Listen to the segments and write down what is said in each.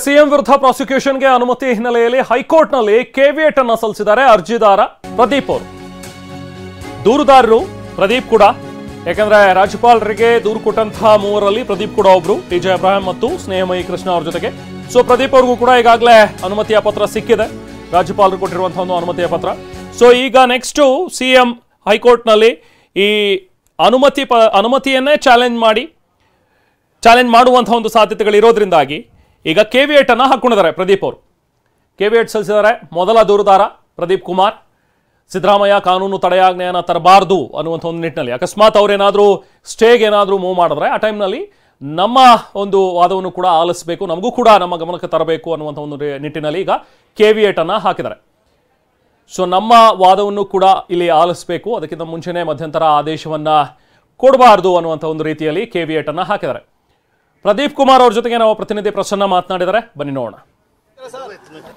CM ವಿರುದ್ಧ ಪ್ರಾಸಿಕ್ಯೂಷನ್ಗೆ ಅನುಮತಿ ಹಿನ್ನೆಲೆಯಲ್ಲಿ ಹೈಕೋರ್ಟ್ನಲ್ಲಿ ಕೆವಿಯಟ್ ಅನ್ನು ಸಲ್ಲಿಸಿದ್ದಾರೆ ಅರ್ಜಿದಾರ ಪ್ರದೀಪ್ ಅವರು. ದೂರುದಾರರು ಪ್ರದೀಪ್ ಕೂಡ, ಯಾಕಂದ್ರೆ ರಾಜ್ಯಪಾಲರಿಗೆ ದೂರು ಕೊಟ್ಟಂತಹ ಮೂವರಲ್ಲಿ ಪ್ರದೀಪ್ ಕೂಡ ಒಬ್ರು, ಟಿಜೆ ಅಬ್ರಾಹಿಂ ಮತ್ತು ಸ್ನೇಹಮಯಿ ಕೃಷ್ಣ ಅವ್ರ ಜೊತೆಗೆ. ಸೊ ಪ್ರದೀಪ್ ಅವ್ರಿಗೂ ಕೂಡ ಈಗಾಗಲೇ ಅನುಮತಿಯ ಪತ್ರ ಸಿಕ್ಕಿದೆ, ರಾಜ್ಯಪಾಲರು ಕೊಟ್ಟಿರುವಂತಹ ಒಂದು ಅನುಮತಿಯ ಪತ್ರ. ಸೊ ಈಗ ನೆಕ್ಸ್ಟ್ ಸಿಎಂ ಹೈಕೋರ್ಟ್ನಲ್ಲಿ ಈ ಅನುಮತಿಯನ್ನೇ ಚಾಲೆಂಜ್ ಮಾಡುವಂತಹ ಒಂದು ಸಾಧ್ಯತೆಗಳು ಇರೋದ್ರಿಂದಾಗಿ ಈಗ ಕೆವಿಯಟ್ ಅನ್ನ ಹಾಕೊಂಡಿದ್ದಾರೆ ಪ್ರದೀಪ್ ಅವರು. ಕೆವಿಯಟ್ ಸಲ್ಲಿಸಿದ್ದಾರೆ. ಮೊದಲ ದೂರುದಾರ ಪ್ರದೀಪ್ ಕುಮಾರ್, ಸಿದ್ದರಾಮಯ್ಯ ಕಾನೂನು ತಡೆಯಾಜ್ಞೆಯನ್ನು ತರಬಾರ್ದು ಅನ್ನುವಂಥ ಒಂದು ನಿಟ್ಟಿನಲ್ಲಿ, ಅಕಸ್ಮಾತ್ ಅವ್ರೇನಾದರೂ ಸ್ಟೇಗೆ ಏನಾದರೂ ಮೂವ್ ಮಾಡಿದ್ರೆ ಆ ಟೈಮ್ನಲ್ಲಿ ನಮ್ಮ ಒಂದು ವಾದವನ್ನು ಕೂಡ ಆಲಿಸಬೇಕು, ನಮಗೂ ಕೂಡ ನಮ್ಮ ಗಮನಕ್ಕೆ ತರಬೇಕು ಅನ್ನುವಂಥ ಒಂದು ನಿಟ್ಟಿನಲ್ಲಿ ಈಗ ಕೆವಿಯಟ್ ಅನ್ನ ಹಾಕಿದ್ದಾರೆ. ಸೊ ನಮ್ಮ ವಾದವನ್ನು ಕೂಡ ಇಲ್ಲಿ ಆಲಿಸಬೇಕು, ಅದಕ್ಕಿಂತ ಮುಂಚೆನೇ ಮಧ್ಯಂತರ ಆದೇಶವನ್ನ ಕೊಡಬಾರ್ದು ಅನ್ನುವಂಥ ಒಂದು ರೀತಿಯಲ್ಲಿ ಕೆವಿಯಟ್ ಅನ್ನ ಹಾಕಿದ್ದಾರೆ. ಪ್ರದೀಪ್ ಕುಮಾರ್ ಅವ್ರ ಜೊತೆಗೆ ನಾವು ಪ್ರತಿನಿಧಿ ಪ್ರಸನ್ನ ಮಾತನಾಡಿದ್ದಾರೆ, ಬನ್ನಿ ನೋಡೋಣ.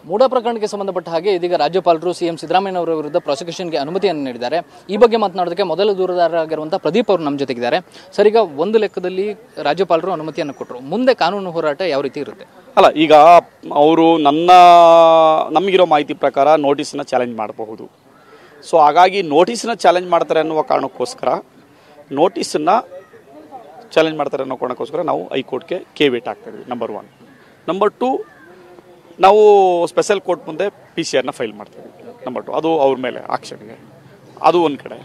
ಮೂಡ ಪ್ರಕರಣಕ್ಕೆ ಸಂಬಂಧಪಟ್ಟ ಹಾಗೆ ಇದೀಗ ರಾಜ್ಯಪಾಲರು ಸಿಎಂ ಸಿದ್ದರಾಮಯ್ಯ ಅವರ ವಿರುದ್ಧ ಪ್ರಾಸಿಕ್ಯೂಷನ್ಗೆ ಅನುಮತಿಯನ್ನು ನೀಡಿದ್ದಾರೆ. ಈ ಬಗ್ಗೆ ಮಾತನಾಡೋದಕ್ಕೆ ಮೊದಲ ದೂರುದಾರರಾಗಿರುವಂತಹ ಪ್ರದೀಪ್ ಅವರು ನಮ್ಮ ಜೊತೆಗಿದ್ದಾರೆ. ಸರ್, ಈಗ ಒಂದು ಲೆಕ್ಕದಲ್ಲಿ ರಾಜ್ಯಪಾಲರು ಅನುಮತಿಯನ್ನು ಕೊಟ್ಟರು, ಮುಂದೆ ಕಾನೂನು ಹೋರಾಟ ಯಾವ ರೀತಿ ಇರುತ್ತೆ? ಅಲ್ಲ, ಈಗ ಅವರು ನಮಗಿರೋ ಮಾಹಿತಿ ಪ್ರಕಾರ ನೋಟಿಸ್ನ ಚಾಲೆಂಜ್ ಮಾಡಬಹುದು. ಸೊ ಹಾಗಾಗಿ ನೋಟಿಸ್ನ ಚಾಲೆಂಜ್ ಮಾಡ್ತಾರೆ ಅನ್ನುವ ಕಾರಣಕ್ಕೋಸ್ಕರ ನಾವು ಹೈಕೋರ್ಟ್ಗೆ ಕೆವಿಯಟ್ ಹಾಕ್ತಾ ಇದ್ವಿ. ನಂಬರ್ 1. ನಂಬರ್ 2, ನಾವು ಸ್ಪೆಷಲ್ ಕೋರ್ಟ್ ಮುಂದೆ PCR ಫೈಲ್ ಮಾಡ್ತೀವಿ. ನಂಬರ್ 2, ಅದು ಅವ್ರ ಮೇಲೆ ಆಕ್ಷನ್ಗೆ, ಅದು ಒಂದು ಕಡೆ.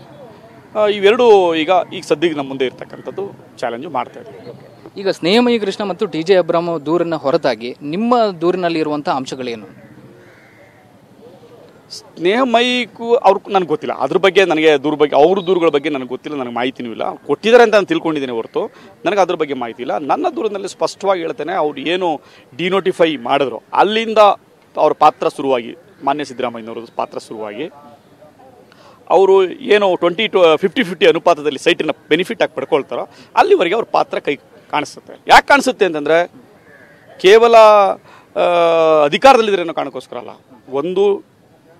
ಇವೆರಡು ಈಗ ಸದ್ಯಕ್ಕೆ ನಮ್ಮ ಮುಂದೆ ಇರ್ತಕ್ಕಂಥದ್ದು ಚಾಲೆಂಜು ಮಾಡ್ತಾ ಇದ್ದೀವಿ. ಈಗ ಸ್ನೇಹಮಯಿ ಕೃಷ್ಣ ಮತ್ತು ಟಿಜೆ ಅಬ್ರಾಮ್ ದೂರನ್ನ ಹೊರತಾಗಿ ನಿಮ್ಮ ದೂರಿನಲ್ಲಿ ಇರುವಂತಹ ಅಂಶಗಳೇನು? ಸ್ನೇಹಮಯಿಗೂ ನನಗೆ ಗೊತ್ತಿಲ್ಲ, ಅದ್ರ ಬಗ್ಗೆ ನನಗೆ ಅವ್ರ ದೂರುಗಳ ಬಗ್ಗೆ ನನಗೆ ಗೊತ್ತಿಲ್ಲ, ನನಗೆ ಮಾಹಿತಿನೂ ಇಲ್ಲ. ಕೊಟ್ಟಿದ್ದಾರೆ ಅಂತ ನಾನು ತಿಳ್ಕೊಂಡಿದ್ದೀನಿ ಹೊರತು ನನಗೆ ಅದ್ರ ಬಗ್ಗೆ ಮಾಹಿತಿ ಇಲ್ಲ. ನನ್ನ ದೂರದಲ್ಲಿ ಸ್ಪಷ್ಟವಾಗಿ ಹೇಳ್ತೇನೆ, ಅವ್ರು ಏನು ಡಿನೋಟಿಫೈ ಮಾಡಿದ್ರು ಅಲ್ಲಿಂದ ಅವ್ರ ಪಾತ್ರ ಶುರುವಾಗಿ, ಮಾನ್ಯ ಸಿದ್ದರಾಮಯ್ಯನವ್ರ ಪಾತ್ರ ಶುರುವಾಗಿ ಅವರು ಏನು 50-50 ಅನುಪಾತದಲ್ಲಿ ಸೈಟಿನ ಬೆನಿಫಿಟ್ ಆಗಿ ಪಡ್ಕೊಳ್ತಾರೋ ಅಲ್ಲಿವರೆಗೆ ಅವ್ರ ಪಾತ್ರ ಕೈ ಕಾಣಿಸುತ್ತೆ. ಯಾಕೆ ಕಾಣಿಸುತ್ತೆ ಅಂತಂದರೆ ಕೇವಲ ಅಧಿಕಾರದಲ್ಲಿದ್ದರೆ ಅನ್ನೋ ಕಾರಣಕ್ಕೋಸ್ಕರ ಅಲ್ಲ. 1,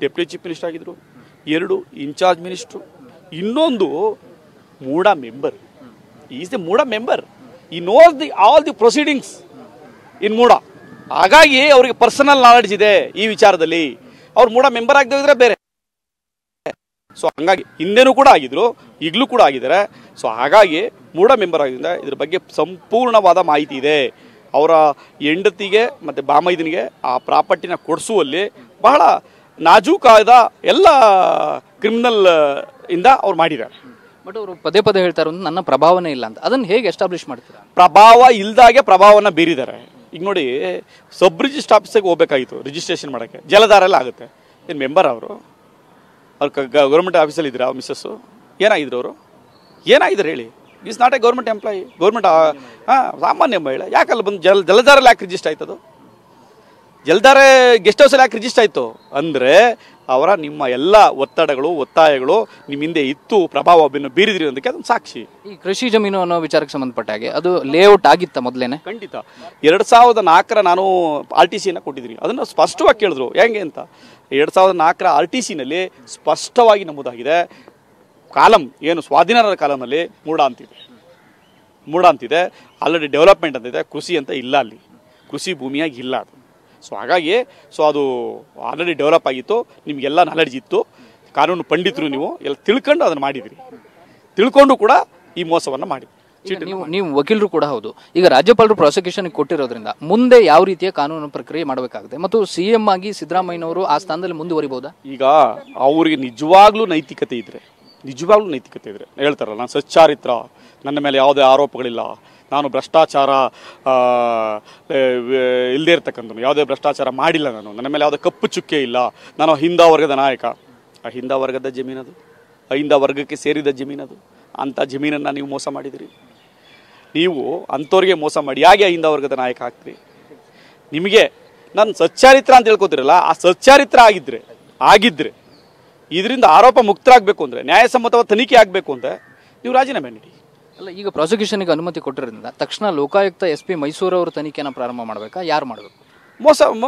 ಡೆಪ್ಯೂಟಿ ಚೀಫ್ ಮಿನಿಸ್ಟರ್ ಆಗಿದ್ರು, 2 ಇನ್ಚಾರ್ಜ್ ಮಿನಿಸ್ಟ್ರು, ಇನ್ನೊಂದು MUDA member. Is the MUDA member, he knows all the proceedings in MUDA. ಹಾಗಾಗಿ ಅವರಿಗೆ ಪರ್ಸನಲ್ ನಾಲೆಡ್ಜ್ ಇದೆ ಈ ವಿಚಾರದಲ್ಲಿ. ಅವ್ರು ಮೂಡ ಮೆಂಬರ್ ಆಗದಿದ್ರೆ ಬೇರೆ. ಸೊ ಹಂಗಾಗಿ ಹಿಂದೆನೂ ಕೂಡ ಆಗಿದ್ರು, ಈಗಲೂ ಕೂಡ ಆಗಿದ್ದಾರೆ. ಸೊ ಹಾಗಾಗಿ ಮೂಡ ಮೆಂಬರ್ ಆಗಿದ್ರೆ ಇದ್ರ ಬಗ್ಗೆ ಸಂಪೂರ್ಣವಾದ ಮಾಹಿತಿ ಇದೆ. ಅವರ ಹೆಂಡತಿಗೆ ಮತ್ತು ಬಾಮೈದನಿಗೆ ಆ ಪ್ರಾಪರ್ಟಿನ ಕೊಡಿಸುವಲ್ಲಿ ಬಹಳ ನಾಜೂಕಾದ ಎಲ್ಲ ಕ್ರಿಮಿನಲ್ ಇಂದ ಅವ್ರು ಮಾಡಿದ್ದಾರೆ. ಬಟ್ ಅವರು ಪದೇ ಹೇಳ್ತಾ ಇರೋದು ನನ್ನ ಪ್ರಭಾವನೆ ಇಲ್ಲ ಅಂತ. ಅದನ್ನು ಹೇಗೆ ಎಸ್ಟಾಬ್ಲಿಷ್ ಮಾಡ್ತೀರಾ? ಪ್ರಭಾವ ಇಲ್ದಾಗೆ ಪ್ರಭಾವನ ಬೀರಿದ್ದಾರೆ. ಈಗ ನೋಡಿ, ಸಬ್ ರಿಜಿಸ್ಟರ್ ಆಫೀಸಿಗೆ ಹೋಗ್ಬೇಕಾಗಿತ್ತು ರಿಜಿಸ್ಟ್ರೇಷನ್ ಮಾಡೋಕ್ಕೆ, ಜಲಧಾರೆಲ್ಲ ಆಗುತ್ತೆ. ಏನು ಮೆಂಬರ್ ಅವರು ಗೌರ್ಮೆಂಟ್ ಆಫೀಸಲ್ಲಿ ಇದ್ದೀರಾ? ಮಿಸ್ಸಸ್ಸು ಏನಾಗಿದ್ರು ಅವರು? ಏನಾಗಿದ್ದಾರೆ ಹೇಳಿ? Is not A government employee, government ಸಾಮಾನ್ಯ ಮಹಿಳೆ. ಯಾಕಲ್ಲ ಬಂದು ಜಲಧಾರಲ್ಲಿ ಯಾಕೆ ರಿಜಿಸ್ಟರ್ ಆಯ್ತದು? ಜಲಧಾರೆ ಗೆಸ್ಟ್ ಹೌಸಲ್ಲಿ ಯಾಕೆ ರಿಜಿಸ್ಟರ್ ಆಯಿತು ಅಂದರೆ ನಿಮ್ಮ ಎಲ್ಲ ಒತ್ತಾಯಗಳು ನಿಮ್ಮ ಹಿಂದೆ ಇತ್ತು, ಪ್ರಭಾವ ಬೀರಿದ್ರಿ ಅನ್ನೋದಕ್ಕೆ ಅದೊಂದು ಸಾಕ್ಷಿ. ಈ ಕೃಷಿ ಜಮೀನು ಅನ್ನೋ ವಿಚಾರಕ್ಕೆ ಸಂಬಂಧಪಟ್ಟ ಹಾಗೆ ಅದು ಲೇಔಟ್ ಆಗಿತ್ತ ಮೊದಲೇನೆ? ಖಂಡಿತ. 2004 ನಾನು RTCನ ಕೊಟ್ಟಿದ್ದೀನಿ. ಅದನ್ನು ಸ್ಪಷ್ಟವಾಗಿ ಕೇಳಿದ್ರು ಹೆಂಗೆ ಅಂತ. 2004 RTCನಲ್ಲಿ ಸ್ಪಷ್ಟವಾಗಿ ನಮೂದಾಗಿದೆ, ಕಾಲಂ ಏನು ಸ್ವಾಧೀನರ ಕಾಲಂನಲ್ಲಿ ಮೂಡ ಅಂತಿದೆ. ಆಲ್ರೆಡಿ ಡೆವಲಪ್ಮೆಂಟ್ ಅಂತಿದೆ, ಕೃಷಿ ಅಂತ ಇಲ್ಲ, ಅಲ್ಲಿ ಕೃಷಿ ಭೂಮಿಯಾಗಿ ಇಲ್ಲ ಅದು. ಸೊ ಹಾಗಾಗಿ ಅದು ಆಲ್ರೆಡಿ ಡೆವಲಪ್ ಆಗಿತ್ತು, ನಿಮಗೆಲ್ಲ ನಾಲೆಡ್ಜ್ ಇತ್ತು, ಕಾನೂನು ಪಂಡಿತರು ನೀವು ಎಲ್ಲ ತಿಳ್ಕೊಂಡು ಅದನ್ನು ಮಾಡಿದಿರಿ. ತಿಳ್ಕೊಂಡು ಕೂಡ ಈ ಮೋಸವನ್ನು ಮಾಡಿದ್ರಿ. ನೀವು ವಕೀಲರು ಕೂಡ ಹೌದು. ಈಗ ರಾಜ್ಯಪಾಲರು ಪ್ರಾಸಿಕ್ಯೂಷನ್ ಕೊಟ್ಟಿರೋದ್ರಿಂದ ಮುಂದೆ ಯಾವ ರೀತಿಯ ಕಾನೂನು ಪ್ರಕ್ರಿಯೆ ಮಾಡಬೇಕಾಗುತ್ತೆ ಮತ್ತು CM ಆಗಿ ಸಿದ್ದರಾಮಯ್ಯನವರು ಆ ಸ್ಥಾನದಲ್ಲಿ ಮುಂದುವರಿಬಹುದಾ? ಈಗ ಅವರಿಗೆ ನಿಜವಾಗ್ಲೂ ನೈತಿಕತೆ ಇದ್ರೆ ಹೇಳ್ತಾರಲ್ಲ, ನಾನು ಸಚ್ಚಾರಿತ್ರ, ನನ್ನ ಮೇಲೆ ಯಾವುದೇ ಆರೋಪಗಳಿಲ್ಲ, ನಾನು ಭ್ರಷ್ಟಾಚಾರ ಇಲ್ಲದೆ ಇರ್ತಕ್ಕಂಥ ಯಾವುದೇ ಭ್ರಷ್ಟಾಚಾರ ಮಾಡಿಲ್ಲ, ನನ್ನ ಮೇಲೆ ಯಾವುದೇ ಕಪ್ಪು ಚುಕ್ಕೆ ಇಲ್ಲ, ನಾನು ಹಿಂದ ವರ್ಗದ ನಾಯಕ. ಆ ಹಿಂದ ವರ್ಗದ ಜಮೀನದು, ಹಿಂದ ವರ್ಗಕ್ಕೆ ಸೇರಿದ ಜಮೀನದು. ಅಂಥ ಜಮೀನನ್ನು ನೀವು ಮೋಸ ಮಾಡಿದಿರಿ. ನೀವು ಅಂಥವ್ರಿಗೆ ಮೋಸ ಮಾಡಿ ಹೇಗೆ ಹಿಂದ ವರ್ಗದ ನಾಯಕ ಆಗ್ತೀರಿ? ನಿಮಗೆ ನಾನು ಸಚ್ಚಾರಿತ್ರ ಅಂತ ಹೇಳ್ಕೊತಿರಲ್ಲ, ಆ ಸಚ್ಚಾರಿತ್ರ ಆಗಿದ್ರೆ ಇದರಿಂದ ಆರೋಪ ಮುಕ್ತರಾಗಬೇಕು ಅಂದರೆ, ನ್ಯಾಯಸಮ್ಮತವಾದ ತನಿಖೆ ಆಗಬೇಕು ಅಂದರೆ ನೀವು ರಾಜೀನಾಮೆ ನೀಡಿ. ಅಲ್ಲ, ಈಗ ಪ್ರಾಸಿಕ್ಯೂಷನ್ಗೆ ಅನುಮತಿ ಕೊಟ್ಟಿರೋದ್ರಿಂದ ತಕ್ಷಣ ಲೋಕಾಯುಕ್ತ SP ಮೈಸೂರು ಅವರು ತನಿಖೆನ ಪ್ರಾರಂಭ ಮಾಡಬೇಕಾ? ಯಾರು ಮಾಡಬೇಕು?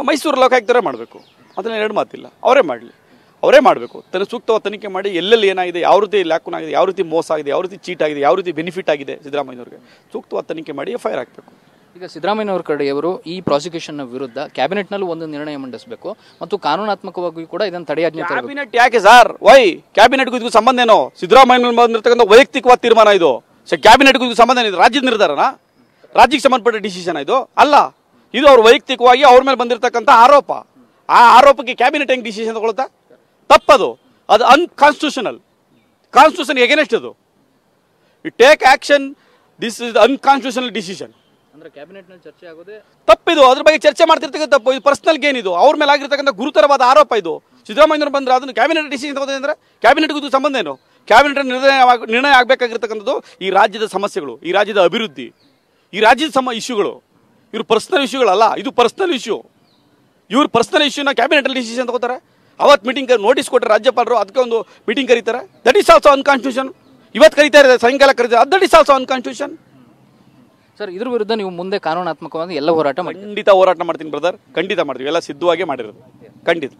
ಮೈಸೂರು ಲೋಕಾಯುಕ್ತರೇ ಮಾಡಬೇಕು. ಅದನ್ನ 2 ಮಾತಿಲ್ಲ, ಅವರೇ ಮಾಡಬೇಕು. ಸೂಕ್ತವಾದ ತನಿಖೆ ಮಾಡಿ ಎಲ್ಲೆಲ್ಲಿ ಏನಾಗಿದೆ, ಯಾವ ರೀತಿ ಲ್ಯಾಕೂನ್ ಆಗಿದೆ, ಯಾವ ರೀತಿ ಮೋಸ ಆಗಿದೆ, ಯಾವ ರೀತಿ ಚೀಟ್ ಆಗಿದೆ, ಯಾವ ರೀತಿ ಬೆನಿಫಿಟ್ ಆಗಿದೆ ಸಿದ್ದರಾಮಯ್ಯನವ್ರಿಗೆ, ಸೂಕ್ತವಾದ ತನಿಖೆ ಮಾಡಿ FIR ಹಾಕಬೇಕು. ಈಗ ಸಿದ್ದರಾಮಯ್ಯನವರ ಕಡೆಯವರು ಈ ಪ್ರಾಸಿಕ್ಯೂಷನ್ ವಿರುದ್ಧ ಕ್ಯಾಬಿನೆಟ್ನಲ್ಲೂ ಒಂದು ನಿರ್ಣಯ ಮಂಡಿಸಬೇಕು ಮತ್ತು ಕಾನೂನಾತ್ಮಕವಾಗಿ ಕೂಡ ಇದನ್ನು ತಡೆಯಾಜ್ಞೆ ತರಬೇಕು. ಕ್ಯಾಬಿನೆಟ್ ಯಾಕೆ ಸರ್? ವೈ ಕ್ಯಾಬಿನೆಟ್ಗೂ ಇದಕ್ಕೂ ಸಂಬಂಧ ಏನೋ? ಸಿದ್ದರಾಮಯ್ಯ ಬಂದಿರತಕ್ಕಂಥ ವೈಯಕ್ತಿಕವಾದ ತೀರ್ಮಾನ ಇದು. ಕ್ಯಾಬಿನೆಟ್ಗೂ ಇದಕ್ಕೂ ಸಂಬಂಧ ಏನಿದೆ? ರಾಜ್ಯದ ನಿರ್ಧಾರನ? ರಾಜ್ಯಕ್ಕೆ ಸಂಬಂಧಪಟ್ಟ ಡಿಸಿಷನ್ ಇದು ಅಲ್ಲ. ಇದು ಅವ್ರ ವೈಯಕ್ತಿಕವಾಗಿ ಅವ್ರ ಮೇಲೆ ಬಂದಿರತಕ್ಕಂಥ ಆರೋಪ. ಆ ಆರೋಪಕ್ಕೆ ಕ್ಯಾಬಿನೆಟ್ ಹೆಂಗ್ ಡಿಸಿಷನ್ ತಗೊಳ್ತಾ? ತಪ್ಪದು. ಅದು ಅನ್ಕಾನ್ಸ್ಟಿಟ್ಯೂಷನಲ್. ಕಾನ್ಸ್ಟಿಟ್ಯೂಷನ್ ಎಗೇನೆಸ್ಟ್ ಅದು. You take action. This is unconstitutional decision. ಅಂದ್ರೆ ಕ್ಯಾಬಿನೆಟ್ ನಲ್ಲಿ ಚರ್ಚೆ ಆಗೋದೇ ತಪ್ಪಿದು. ಅದ್ರ ಬಗ್ಗೆ ಚರ್ಚೆ ಮಾಡ್ತಿರ್ತಕ್ಕಂಥ ತಪ್ಪು. ಇದು ಪರ್ಸನಲ್ ಗೇನ್. ಇದು ಅವ್ರ ಮೇಲೆ ಆಗಿರ್ತಕ್ಕಂಥ ಗುರುತರವಾದ ಆರೋಪ. ಇದು ಸಿದ್ದರಾಮಯ್ಯನವರು ಬಂದ್ರೆ ಅದನ್ನು ಕ್ಯಾಬಿನೆಟ್ ಡಿಸಿಷನ್ ತಗೋದೇ ಅಂದ್ರೆ ಕ್ಯಾಬಿನೆಟ್ಗೂ ಇದು ಸಂಬಂಧ ಏನು? ಕ್ಯಾಬಿನೆಟ್ ನಿರ್ಣಯ ಆಗಬೇಕಾಗಿರ್ತಕ್ಕಂಥದ್ದು ಈ ರಾಜ್ಯದ ಸಮಸ್ಯೆಗಳು, ಈ ರಾಜ್ಯದ ಅಭಿವೃದ್ಧಿ, ಈ ರಾಜ್ಯದ ಇಶ್ಯೂಗಳು. ಇವ್ರು ಪರ್ಸನಲ್ ಇಶ್ಯೂಗಳಲ್ಲ. ಇದು ಪರ್ಸನಲ್ ಇಶ್ಯೂ. ಇವ್ರು ಪರ್ಸನಲ್ ಇಶ್ಯೂನ ಕ್ಯಾಬಿನೆಟ್ ಅಲ್ಲಿ ಡಿಸಿಷನ್ ತಗೋತಾರೆ. ಅವತ್ತು ಮೀಟಿಂಗ್ ನೋಟಿಸ್ ಕೊಟ್ಟರೆ ರಾಜ್ಯಪಾಲರು, ಅದಕ್ಕೆ ಒಂದು ಮೀಟಿಂಗ್ ಕರೀತಾರೆ. That is also ಅನ್ಕಾನ್ಸ್ಟಿಟ್ಯೂಷನ್. ಇವತ್ತು ಕರೀತಾರೆ, ಸಾಯಂಕಾಲ ಕರೀತಾರೆ. That is also ಅನ್ಕಾನ್ಸ್ಟಿಟ್ಯೂಷನ್. ಸರ್, ಇದ್ರ ವಿರುದ್ಧ ನೀವು ಮುಂದೆ ಕಾನೂನಾತ್ಮಕವಾಗಿ ಎಲ್ಲ ಹೋರಾಟ ಮಾಡಿ? ಖಂಡಿತ ಹೋರಾಟ ಮಾಡ್ತೀನಿ ಬ್ರದರ್. ಖಂಡಿತ ಮಾಡ್ತೀವಿ. ಎಲ್ಲ ಸಿದ್ಧವಾಗೇ ಮಾಡಿರೋದು. ಖಂಡಿತ.